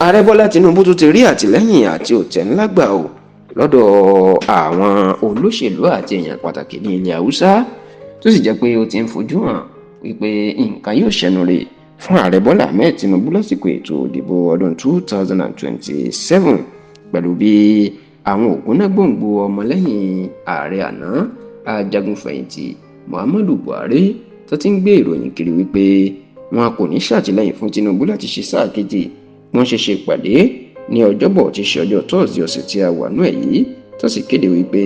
ààrẹ Bọ́lá Tinubu tún ti rí àtìlẹ́yìn àti òtẹ̀ ńlá gbà o lọ́dọ̀ àwọn olóṣèlú àti èèyàn pàtàkì ní ilẹ̀ Haúsá tó sì jẹ́ pé ó ti ń fojú hàn wípé nǹkan yóò ṣẹnu rè fún ààrẹ Bọ́lá Ahmed Tinubu lásìkò ètò ìdìbò ọdún 2027 pẹ̀lú bí àwọn ògúnnágbòǹgbò ọmọlẹ́yìn ààrẹ àná ajagunfẹ̀yìntì Muhammadu Buhari tó ti ń gbé ìròyìn kiri wípé wọn kò ní ṣàtìlẹ́yìn fún Tinubu láti ṣe sáà kejì wọ́n ṣe ìpàdé ní ọjọ́bọ̀ tí ṣe ọjọ́ tọ́sídẹ̀ẹ́ ọ̀sẹ̀ tí a wà nú ẹ̀ yìí tó sì kéde wípé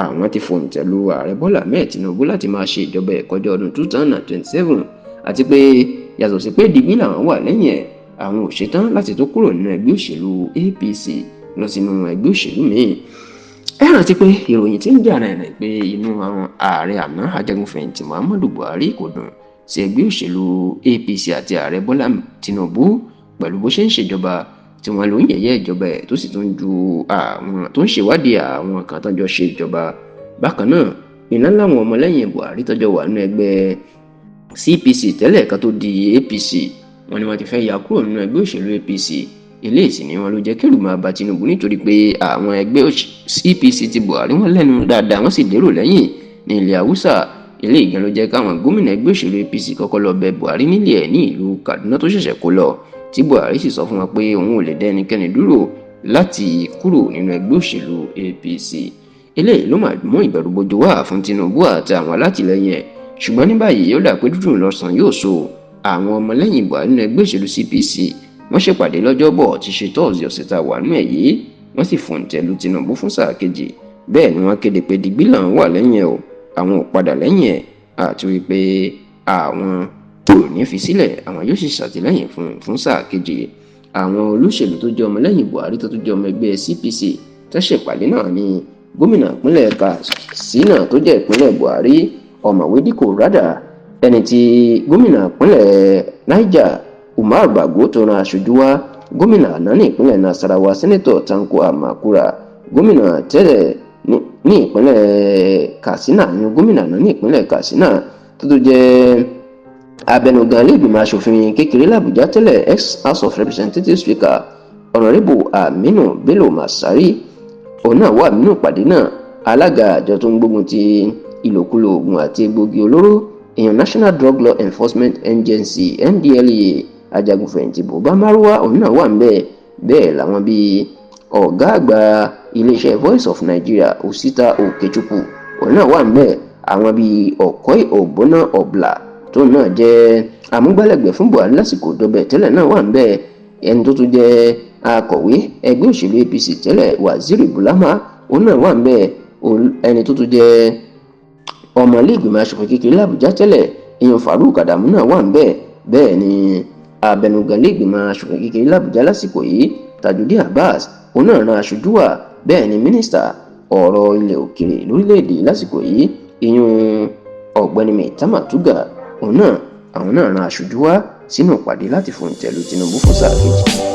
àwọn ti fòǹtẹ̀ lu ààrẹ Bọ́lá Ahmed Tinubu láti máa ṣe ìjọba ẹ̀kọ́jọ́ ọdún 2027 àti pé yàtọ̀ sí pé digbí làwọn wà lẹ́yìn ẹ̀ àwọn ò ṣetán láti tó kúrò nínú ẹgbẹ́ òṣèlú APC lọ sínú ẹgbẹ́ òṣèlú míì. ẹ rántí pé ìròyìn tí ń jà rẹ̀ pé inú àwọn ààrẹ àná ajagunfẹ̀yìntì Muhammadu Buhari kò dùn sí ẹgbẹ́ òṣèlú APC àti ààrẹ Bọ́lá Tinubu pẹ̀lú bó ṣe ń ṣèjọba tí wọ́n lò ń yẹ̀yẹ́ ìjọba ẹ̀ tó sì tún ju àwọn tó ń ṣèwádìí àwọn kan tó jọ ṣe ìjọba. bákan náà iná láwọn ọmọlẹ́yìn Buhari tọ́jọ́ wà nínú ẹgbẹ́ CPC tẹ́lẹ̀ kan tó di APC wọ́n ní wọ́n ti fẹ́ yà kúrò nínú ẹgbẹ́ òṣèlú APC eléyìí sì ni wọ́n ló jẹ́ kẹ́rù máa bà Tinubu nítorí pé àwọn ẹgbẹ́ CPC ti Buhari wọ́n lẹ́nu dáadáa wọ́n sì lérò lẹ́yìn ní ilẹ̀ Haúsá eléyìí gan ló jẹ́ káwọn gómìnà ẹgbẹ́ òṣèlú APC kọ́kọ́ lọ bẹ̀ Buhari nílé ẹ̀ ní ìlú Kaduna tó ṣẹ̀ṣẹ̀ kó lọ tí Buhari sì sọ fún wọn pé òun ò lè dá ẹnikẹ́ni dúró láti kúrò nínú ẹgbẹ́ òṣèlú APC. eléyìí ló máa mú ìbẹ̀rùbojo wá fún Tinubu àti àwọn alátìlẹyìn ẹ̀ ṣùgbọ́n ní báyìí ó dà pé dúdú lọ́sàn yóò so àwọn ọmọlẹ́yìn Buhari nínú ẹgbẹ́ òṣèlú CPC wọ́n ṣèpàdé lọ́jọ́bọ̀ tí ṣe tọ́sídẹ̀ẹ́ ọ̀sẹ̀ tá a wà nú ẹ̀ yìí wọ́n sì fòǹtẹ̀ lu Tinubu fún sáà kejì bẹ́ẹ̀ ni wọ́n kéde pé digbí làwọn wà lẹ́yìn ẹ̀ o àwọn ò padà lẹ́yìn ẹ̀ àti wípé àwọn kò ní fi sílẹ̀ àwọn yóò sì ṣàtìlẹ́yìn fún sáà kejì. àwọn olóṣèlú tó jẹ́ ọmọlẹ́yìn Buhari tó jẹ́ ọmọ ẹgbẹ́ CPC tó ṣèpàdé náà ní gómìnà ìpínlẹ̀ Katsina tó jẹ́ ìpínlẹ̀ Buhari ọ̀mọ̀wé Dikko Rada ẹni tí gómìnà ìpínlẹ̀ Niger Umar Bago tó ran aṣojú wá gómìnà àná ní ìpínlẹ̀ Nasarawa sẹ́nẹ́tọ̀ Tanko Amakura gómìnà tẹ́lẹ̀ ní ìpínlẹ̀ Katsina ní gómìnà àná ní ìpínlẹ̀ Katsina tó jẹ́ abẹnugan ilé-ìgbìmọ̀ asòfin kékeré làbújá tẹ́lẹ̀ ex-House of Representatives Speaker Honorable Aminu Bello Masari òun náà wà nínú ìpàdé náà. alága àjọ tó ń gbógun ti ìlòkulò oògùn àti egbògi olóró èèyàn National Drug Law Enforcement Agency NDLEA ajagunfẹ̀yìntì Buba Marwa òun náà wà ńbẹ̀ bẹ́ẹ̀ làwọn bíi ọ̀gá àgbà iléeṣẹ́ Voice of Nigeria Osita Okechukwu òun náà wà ńbẹ̀ àwọn bíi Ọ̀kọ́ì Ọ̀bọ́nà Ọ̀bla tó náà jẹ́ amúgbálẹ́gbẹ̀ẹ́ fún Buhari lásìkò ìjọba tẹ́lẹ̀ náà wà ńbẹ̀ ẹni tó tún jẹ́ akọ̀wé ẹgbẹ́ òṣèlú APC tẹ́lẹ̀ Waziri Bulama òun náà wà ńbẹ̀ ẹni tó tún jẹ́ ọmọ ilé-ìgbìmọ̀ asòfin kékeré làbújá tẹ́lẹ̀ èèyàn Farouk Adamu náà wà ńbẹ̀ bẹ́ẹ̀ ni abẹnugan ilé-ìgbìmọ̀ asòfin kékeré làbújá lásìkò yìí Tajudeen Abbas òun náà ran aṣojú wá bẹ́ẹ̀ ni mínísítà ọ̀rọ̀ ilẹ̀ òkèrè lórílẹ̀‐èdè lásìkò yìí ìyún ọ̀gbẹ́ni Maitama Tuga òun náà àwọn náà ran aṣojú wá sínú ìpàdé láti fòǹtẹ̀ lu Tinubu fún sáà kejì.